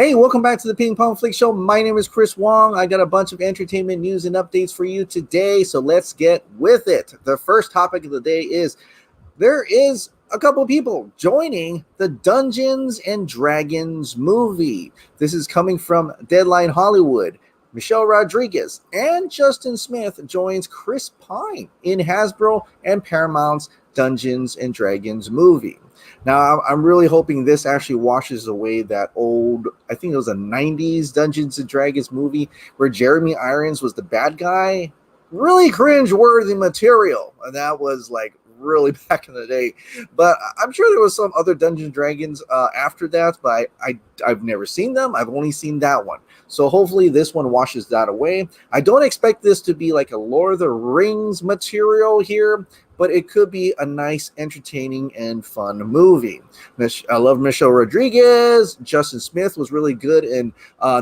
Hey, welcome back to the Ping Pong Flix Show. My name is Chris Wong. I got a bunch of entertainment news and updates for you today, so let's get with it. The first topic of the day is there is a couple of people joining the Dungeons and Dragons movie. This is coming from Deadline Hollywood. Michelle Rodriguez and Justin Smith joins Chris Pine in Hasbro and Paramount's Dungeons and Dragons movie. Now, I'm really hoping this actually washes away that old, I think it was a 90s Dungeons and Dragons movie where Jeremy Irons was the bad guy. Really cringe-worthy material. And that was like really back in the day. But I'm sure there was some other Dungeons and Dragons after that, but I've never seen them. I've only seen that one. So hopefully this one washes that away. I don't expect this to be like a Lord of the Rings material here, but it could be a nice, entertaining, and fun movie. I love Michelle Rodriguez. Justin Smith was really good in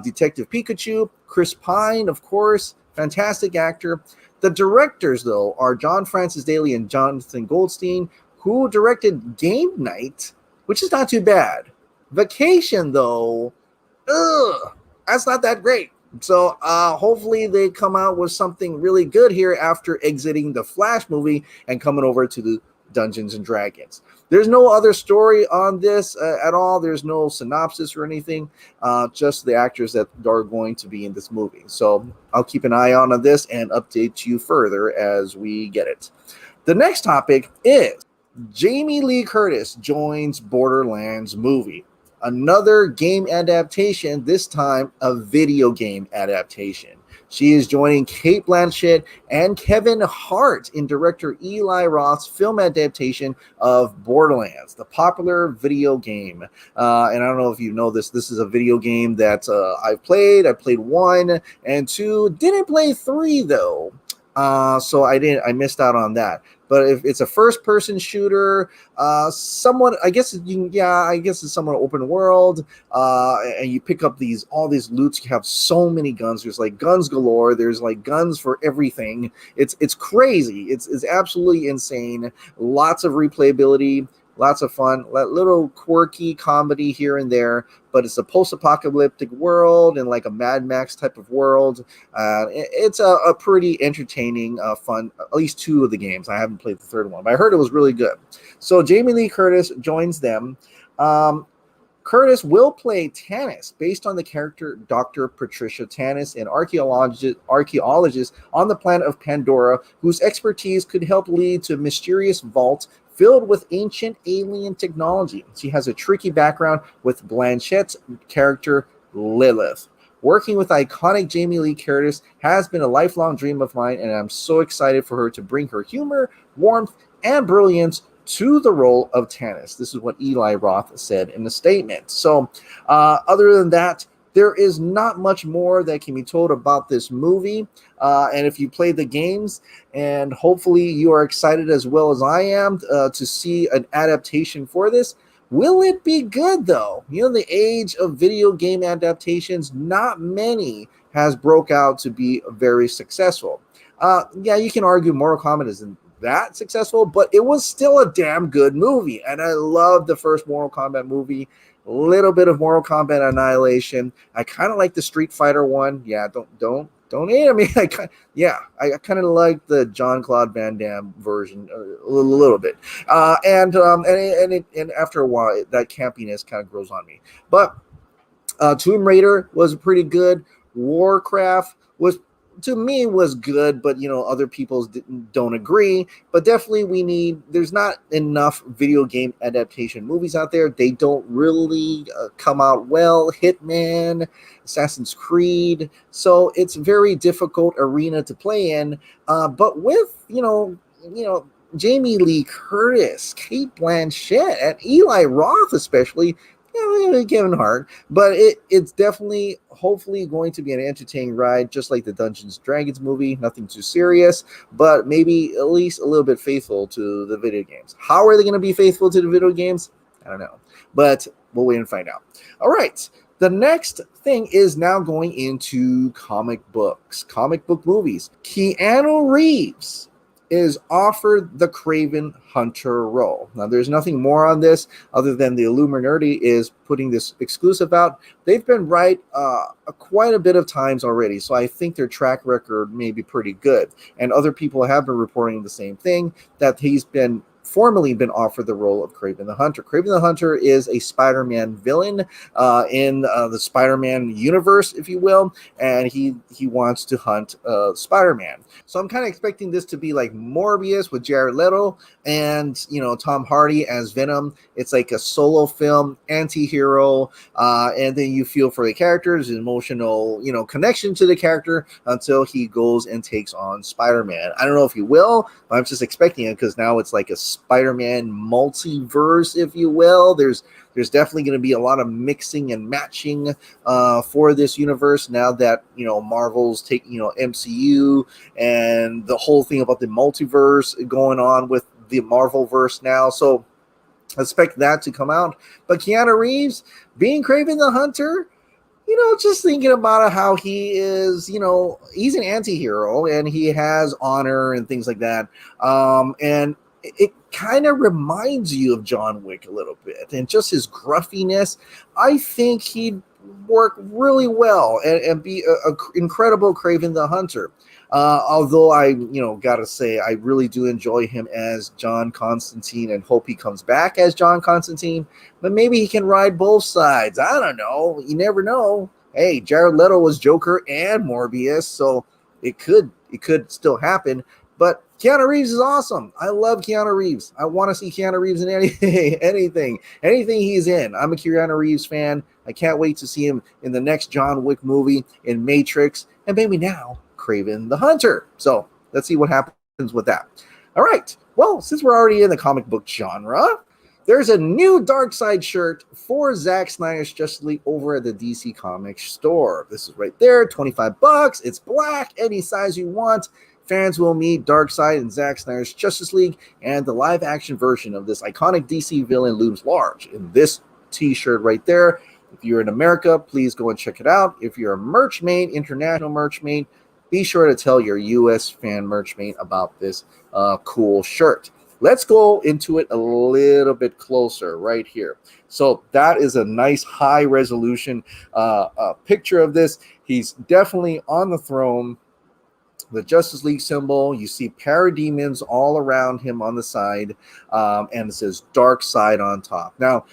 Detective Pikachu. Chris Pine, of course, fantastic actor. The directors, though, are John Francis Daly and Jonathan Goldstein, who directed Game Night, which is not too bad. Vacation, though, that's not that great. So hopefully they come out with something really good here after exiting the Flash movie and coming over to the Dungeons and Dragons. There's no other story on this at all. There's no synopsis or anything, just the actors that are going to be in this movie. So I'll keep an eye on this and update you further as we get it. The next topic is Jamie Lee Curtis joins Borderlands movie. Another game adaptation, this time a video game adaptation. She is joining Cate Blanchett and Kevin Hart in director Eli Roth's film adaptation of Borderlands, the popular video game. And I don't know if you know this. This is a video game that I've played. I played 1 and 2. Didn't play 3 though. So I missed out on that. But if it's a first-person shooter, somewhat, I guess it's somewhat open world, and you pick up all these loots. You have so many guns. There's like guns galore. There's like guns for everything. It's crazy. It's absolutely insane. Lots of replayability. Lots of fun, little quirky comedy here and there, but it's a post-apocalyptic world and like a Mad Max type of world. It's a pretty entertaining, fun, at least 2 of the games. I haven't played the 3rd one, but I heard it was really good. So Jamie Lee Curtis joins them. Curtis will play Tannis, based on the character Dr. Patricia Tannis, an archaeologist on the planet of Pandora, whose expertise could help lead to a mysterious vault filled with ancient alien technology. She has a tricky background with Blanchett's character Lilith. Working with iconic Jamie Lee Curtis has been a lifelong dream of mine, and I'm so excited for her to bring her humor, warmth, and brilliance to the role of Tannis. This is what Eli Roth said in the statement. So other than that, there is not much more that can be told about this movie. And if you play the games, and hopefully you are excited as well as I am to see an adaptation for this. Will it be good, though? You know, the age of video game adaptations, not many has broke out to be very successful. Yeah, you can argue Mortal Kombat isn't that successful, but it was still a damn good movie. And I loved the first Mortal Kombat movie. A little bit of Mortal Kombat Annihilation. I kind of like the Street Fighter one. Yeah, don't hate me. I kind of like the Jean-Claude Van Damme version a little bit. And after a while, that campiness kind of grows on me. But Tomb Raider was pretty good. Warcraft was, to me, was good, but other people don't agree. But definitely there's not enough video game adaptation movies out there. They don't really come out well. Hitman, Assassin's Creed, so it's a very difficult arena to play in. But with Jamie Lee Curtis, Cate Blanchett, and Eli Roth especially, Kevin Hart, but it's definitely, hopefully, going to be an entertaining ride, just like the Dungeons and Dragons movie. Nothing too serious, but maybe at least a little bit faithful to the video games. How are they going to be faithful to the video games? I don't know, but we'll wait and find out. All right, the next thing is now going into comic book movies. Keanu Reeves is offered the Kraven Hunter role. Now, there's nothing more on this other than the Illuminati is putting this exclusive out. They've been right quite a bit of times already, so I think their track record may be pretty good. And other people have been reporting the same thing, that he's been formally been offered the role of Kraven the Hunter. Kraven the Hunter is a Spider-Man villain in the Spider-Man universe, if you will, and he wants to hunt Spider-Man. So I'm kind of expecting this to be like Morbius with Jared Leto and, you know, Tom Hardy as Venom. It's like a solo film, anti-hero, and then you feel for the characters, emotional, you know, connection to the character until he goes and takes on Spider-Man. I don't know if he will, but I'm just expecting it because now it's like a Spider-Man multiverse, if you will. There's definitely going to be a lot of mixing and matching for this universe now that, you know, Marvel's taking, you know, MCU and the whole thing about the multiverse going on with the Marvelverse now. So expect that to come out. But Keanu Reeves being Kraven the Hunter, you know, just thinking about how he is, you know, he's an anti-hero and he has honor and things like that. And it kind of reminds you of John Wick a little bit, and just his gruffiness. I think he'd work really well and be an incredible Kraven the Hunter. Although I, you know, gotta say, I really do enjoy him as John Constantine and hope he comes back as John Constantine, but maybe he can ride both sides. I don't know. You never know. Hey, Jared Leto was Joker and Morbius, so it could still happen. But Keanu Reeves is awesome. I love Keanu Reeves. I want to see Keanu Reeves in anything he's in. I'm a Keanu Reeves fan. I can't wait to see him in the next John Wick movie, in Matrix, and maybe now Kraven the Hunter. So let's see what happens with that. All right. Well, since we're already in the comic book genre, there's a new Darkseid shirt for Zack Snyder's Justice League over at the DC Comics store. This is right there, $25. It's black, any size you want. Fans will meet Darkseid in Zack Snyder's Justice League, and the live-action version of this iconic DC villain looms large in this t-shirt right there. If you're in America, please go and check it out. If you're a merch mate, international merch mate, be sure to tell your U.S. fan merch mate about this cool shirt. Let's go into it a little bit closer right here. So that is a nice high-resolution picture of this. He's definitely on the throne. The Justice League symbol, you see parademons all around him on the side, and it says Darkseid on top. Now,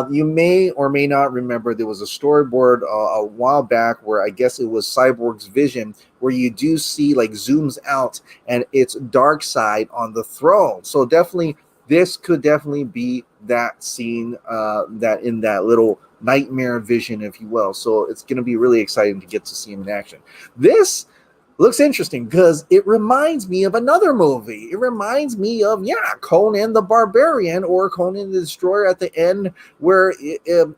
you may or may not remember there was a storyboard a while back where I guess it was Cyborg's vision, where you do see like zooms out and it's Darkseid on the throne. So definitely, this could definitely be that scene that in that little nightmare vision, if you will. So it's going to be really exciting to get to see him in action. This looks interesting because it reminds me of another movie. It reminds me of, Conan the Barbarian or Conan the Destroyer at the end, where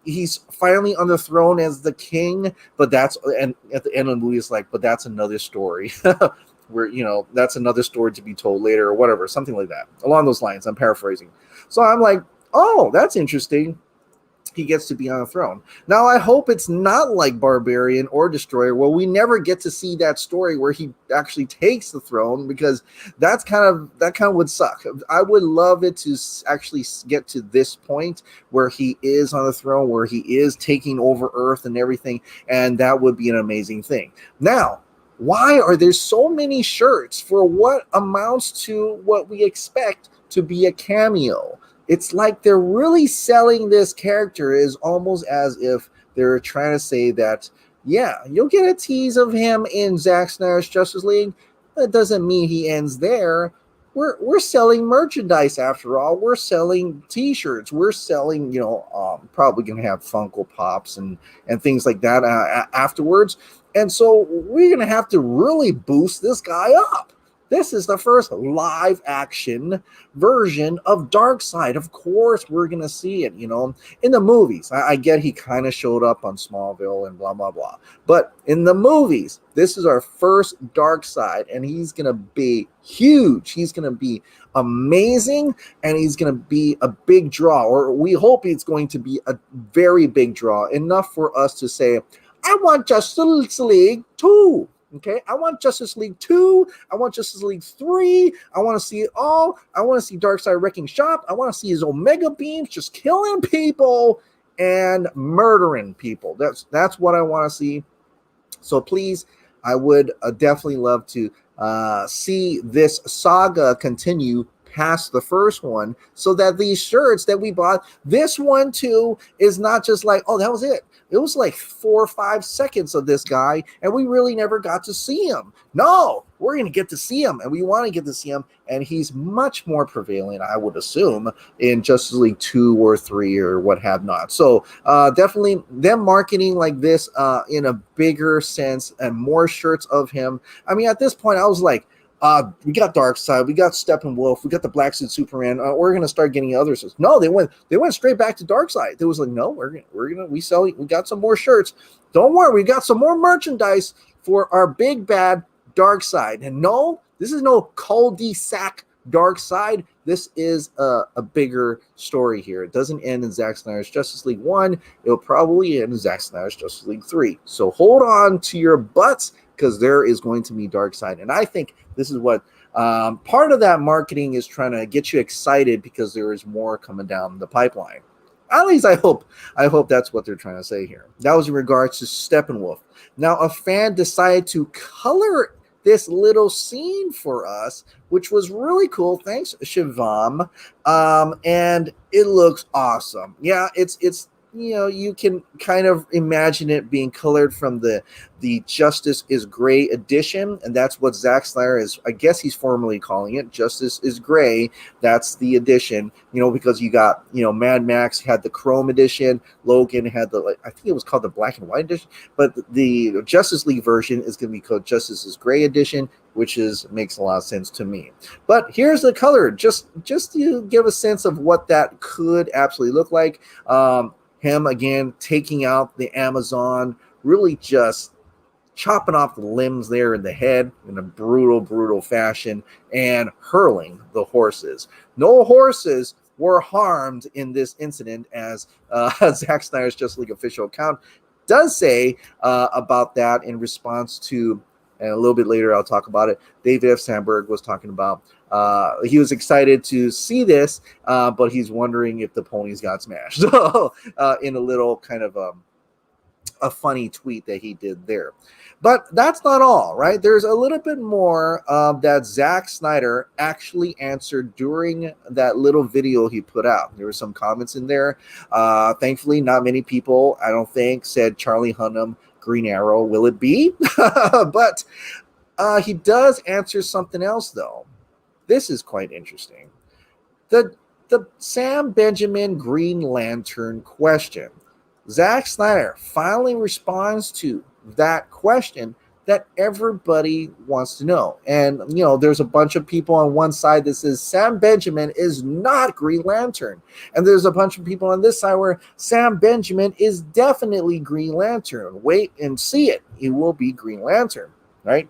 he's finally on the throne as the king. But and at the end of the movie, it's like, but that's another story. Where, you know, that's another story to be told later or whatever, something like that. Along those lines, I'm paraphrasing. So I'm like, oh, that's interesting. He gets to be on a throne. Now, I hope it's not like Barbarian or Destroyer. Well, we never get to see that story where he actually takes the throne, because that kind of would suck. I would love it to actually get to this point where he is on the throne, where he is taking over Earth and everything, and that would be an amazing thing. Now, why are there so many shirts for what amounts to what we expect to be a cameo? It's like they're really selling this character as almost as if they're trying to say that, yeah, you'll get a tease of him in Zack Snyder's Justice League. That doesn't mean he ends there. We're selling merchandise after all. We're selling T-shirts. We're selling, probably going to have Funko Pops and things like that afterwards. And so we're going to have to really boost this guy up. This is the first live action version of Darkseid. Of course, we're going to see it, in the movies. I get he kind of showed up on Smallville and blah, blah, blah. But in the movies, this is our first Darkseid, and he's going to be huge. He's going to be amazing, and he's going to be a big draw, or we hope it's going to be a very big draw, enough for us to say, I want Justice League 2. Okay, I want Justice League 2. I want Justice League 3. I want to see it all. I want to see Darkseid wrecking shop. I want to see his Omega beams just killing people and murdering people. That's what I want to see. So please, I would definitely love to see this saga continue past the first one, so that these shirts that we bought, this one too, is not just like, oh, that was it. It was like 4 or 5 seconds of this guy, and we really never got to see him. No, we're going to get to see him, and we want to get to see him, and he's much more prevalent, I would assume, in Justice League 2 or 3 or what have not. So definitely them marketing like this in a bigger sense and more shirts of him. I mean, at this point, I was like, we got Darkseid, we got Steppenwolf, we got the Black Suit Superman. We're gonna start getting others. No, they went straight back to Darkseid. They was like, no, we got some more shirts. Don't worry, we got some more merchandise for our big bad Darkseid. And no, this is no cul-de-sac Darkseid. This is a bigger story here. It doesn't end in Zack Snyder's Justice League 1. It'll probably end in Zack Snyder's Justice League 3. So hold on to your butts, because there is going to be Darkseid. And I think this is what part of that marketing is, trying to get you excited because there is more coming down the pipeline. At least I hope that's what they're trying to say here. That was in regards to Steppenwolf. Now, a fan decided to color this little scene for us, which was really cool. Thanks, Shivam. And it looks awesome. Yeah, it's you can kind of imagine it being colored from the Justice is Gray edition, and that's what Zack Snyder is, I guess he's formally calling it. Justice is Gray. That's the edition, because you got, Mad Max had the Chrome edition, Logan had I think it was called the Black and White edition, but the Justice League version is going to be called Justice is Gray edition, which makes a lot of sense to me. But here's the color, just to give a sense of what that could absolutely look like. Him again taking out the Amazon, really just chopping off the limbs there in the head in a brutal fashion, and hurling the horses. No horses were harmed in this incident, as Zack Snyder's Justice League official account does say about that in response to, and a little bit later I'll talk about it, David F. Sandberg was talking about he was excited to see this, but he's wondering if the ponies got smashed. So in a little kind of a funny tweet that he did there. But that's not all, right? There's a little bit more that Zack Snyder actually answered during that little video he put out. There were some comments in there. Thankfully, not many people, I don't think, said Charlie Hunnam, Green Arrow, will it be? But he does answer something else, though. This is quite interesting. The Sam Benjamin Green Lantern question. Zack Snyder finally responds to that question that everybody wants to know. And, there's a bunch of people on one side that says Sam Benjamin is not Green Lantern. And there's a bunch of people on this side where Sam Benjamin is definitely Green Lantern. Wait and see it. He will be Green Lantern, right?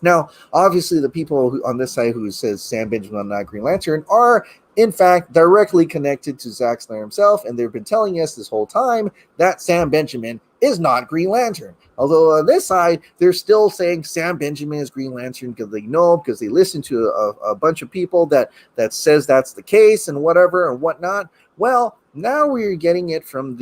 Now, obviously, the people on this side who says Sam Benjamin not Green Lantern are, in fact, directly connected to Zack Snyder himself, and they've been telling us this whole time that Sam Benjamin is not Green Lantern. Although on this side, they're still saying Sam Benjamin is Green Lantern because they know, because they listen to a bunch of people that says that's the case and whatever and whatnot. Well, now we're getting it from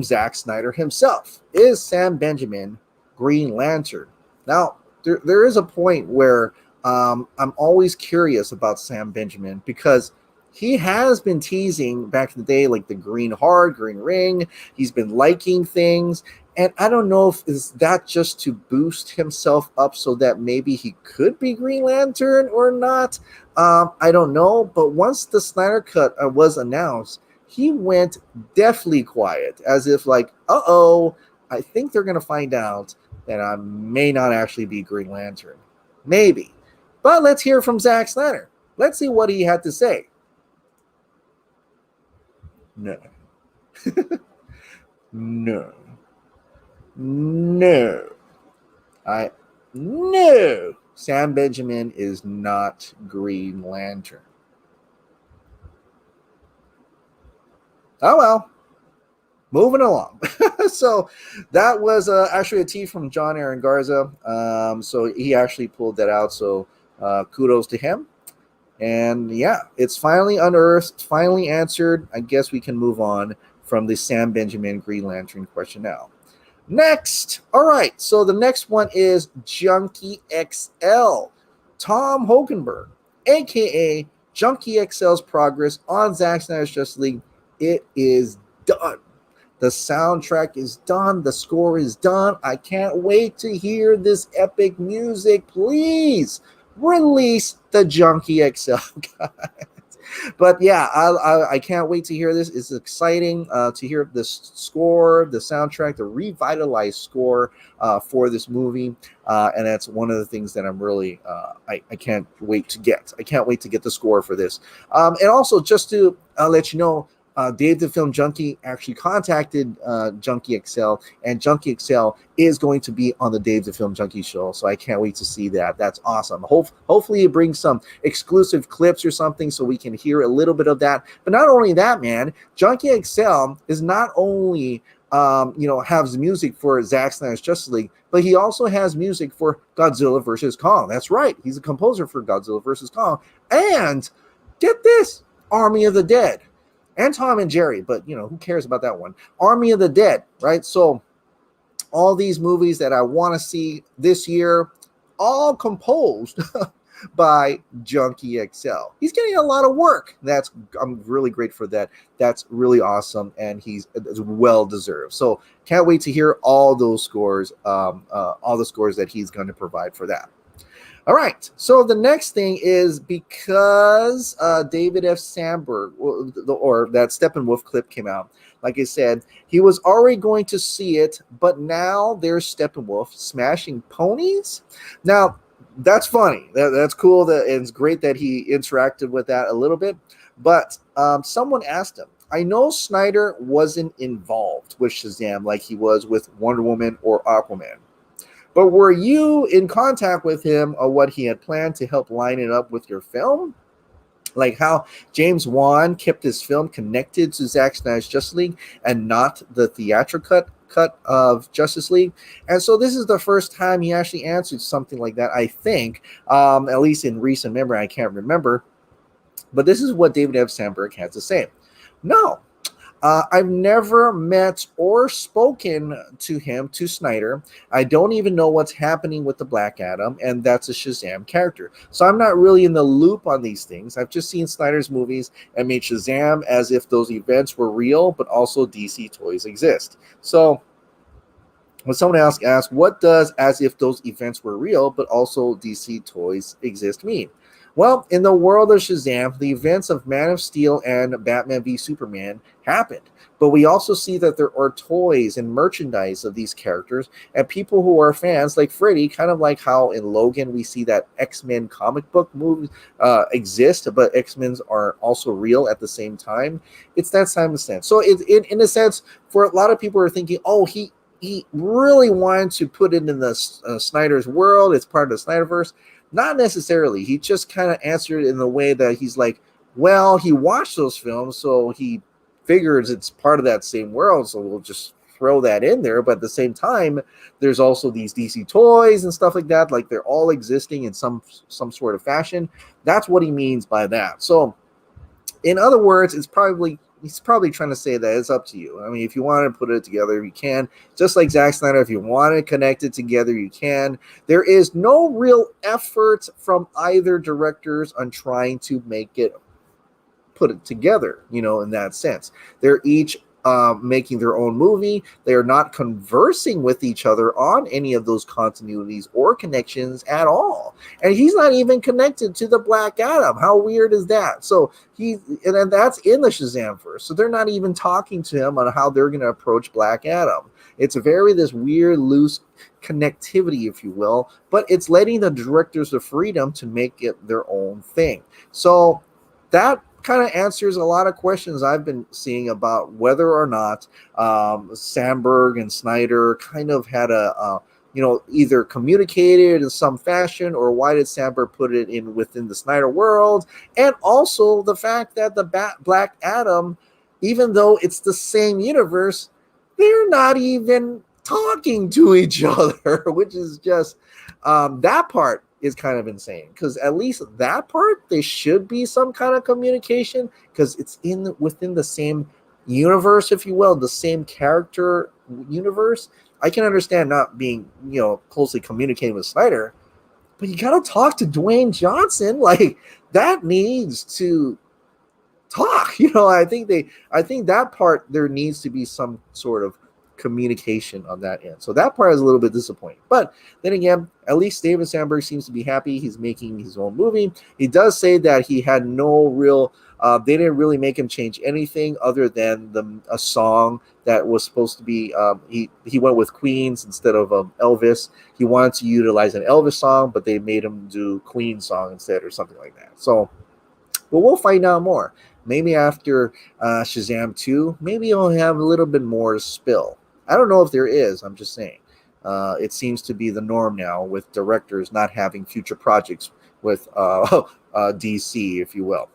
Zack Snyder himself. Is Sam Benjamin Green Lantern? Now, there is a point where I'm always curious about Sam Benjamin, because he has been teasing back in the day, like the green heart, green ring. He's been liking things. And I don't know if is that just to boost himself up so that maybe he could be Green Lantern or not. I don't know. But once the Snyder Cut was announced, he went deathly quiet, as if like, I think they're going to find out that I may not actually be Green Lantern. Maybe. But let's hear from Zack Snyder. Let's see what he had to say. No. No. Sam Benjamin is not Green Lantern. Oh well. moving along. So that was actually a tweet from John Aaron Garza. So he actually pulled that out. So kudos to him. And yeah, it's finally unearthed, finally answered. I guess we can move on from the Sam Benjamin Green Lantern question now. Next, all right, so the next one is Junkie XL. Tom Holkenborg, aka Junkie XL's progress on Zack Snyder's Justice League. It is done. The soundtrack is done. The score is done. I can't wait to hear this epic music. Please release the Junkie XL, guys. But yeah, I can't wait to hear this. It's exciting to hear this score, the soundtrack, the revitalized score for this movie. And that's one of the things that I'm really, I can't wait to get. I can't wait to get the score for this. And also, just to let you know, Dave the Film Junkie actually contacted Junkie XL, and Junkie XL is going to be on the Dave the Film Junkie show. So I can't wait to see that. That's awesome. Hopefully it brings some exclusive clips or something so we can hear a little bit of that. But not only that, man, Junkie XL is not only has music for Zack Snyder's Justice League, but he also has music for Godzilla vs. Kong. That's right. He's a composer for Godzilla vs. Kong. And get this, Army of the Dead. And Tom and Jerry, but who cares about that one? Army of the Dead, right? So all these movies that I want to see this year, all composed by Junkie XL. He's getting a lot of work. I'm really great for that. That's really awesome, and he's well deserved. So can't wait to hear all those scores, all the scores that he's going to provide for that. All right, so the next thing is because David F. Sandberg, or that Steppenwolf clip came out, like I said, he was already going to see it, but now there's Steppenwolf smashing ponies. Now, that's funny. That's cool. It's great that he interacted with that a little bit, but someone asked him, I know Snyder wasn't involved with Shazam like he was with Wonder Woman or Aquaman. But were you in contact with him on what he had planned to help line it up with your film? Like how James Wan kept his film connected to Zack Snyder's Justice League and not the theatrical cut of Justice League. And so this is the first time he actually answered something like that, I think, at least in recent memory. I can't remember. But this is what David F. Sandberg had to say. No. I've never met or spoken to him, to Snyder. I don't even know what's happening with the Black Adam, and that's a Shazam character. So I'm not really in the loop on these things. I've just seen Snyder's movies and made Shazam as if those events were real, but also DC toys exist. So when someone else asks, what does as if those events were real, but also DC toys exist mean? Well, in the world of Shazam, the events of Man of Steel and Batman v Superman happened. But we also see that there are toys and merchandise of these characters, and people who are fans, like Freddy, kind of like how in Logan we see that X-Men comic book movies exist, but X-Men are also real at the same time. It's that time of sense. So in a sense, for a lot of people are thinking, oh, he really wanted to put it in the Snyder's world. It's part of the Snyderverse. Not necessarily. He just kind of answered in the way that he's like, well, he watched those films, so he figures it's part of that same world, so we'll just throw that in there. But at the same time, there's also these DC toys and stuff like that. Like they're all existing in some sort of fashion. That's what he means by that. So in other words, he's probably trying to say that it's up to you. I mean, if you want to put it together, you can. Just like Zack Snyder, if you want to connect it together, you can. There is no real effort from either directors on trying to put it together, in that sense. They're each making their own movie. They are not conversing with each other on any of those continuities or connections at all. And he's not even connected to the Black Adam. How weird is that? So and that's in the Shazamverse. So they're not even talking to him on how they're going to approach Black Adam. It's this weird, loose connectivity, if you will, but it's letting the directors the freedom to make it their own thing. So that kind of answers a lot of questions I've been seeing about whether or not Sandberg and Snyder kind of had either communicated in some fashion, or why did Sandberg put it in within the Snyder world, and also the fact that the Black Adam, even though it's the same universe, they're not even talking to each other, which is just that part is kind of insane, because at least that part there should be some kind of communication, because it's within the same universe, if you will, the same character universe. I can understand not being, closely communicating with Snyder, but you gotta talk to Dwayne Johnson. Like, that needs to talk. I think that part, there needs to be some sort of communication on that end. So that part is a little bit disappointing. But then again, at least David Sandberg seems to be happy. He's making his own movie. He does say that he had no real they didn't really make him change anything other than a song that was supposed to be he went with Queen's instead of Elvis. He wanted to utilize an Elvis song, but they made him do Queen song instead, or something like that. So, but we'll find out more. Maybe after Shazam 2, maybe he'll have a little bit more to spill. I don't know if there is. I'm just saying. It seems to be the norm now, with directors not having future projects with DC, if you will.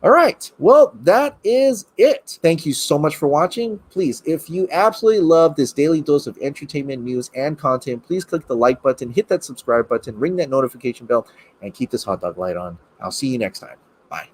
All right. Well, that is it. Thank you so much for watching. Please, if you absolutely love this daily dose of entertainment, news, and content, please click the like button, hit that subscribe button, ring that notification bell, and keep this hot dog light on. I'll see you next time. Bye.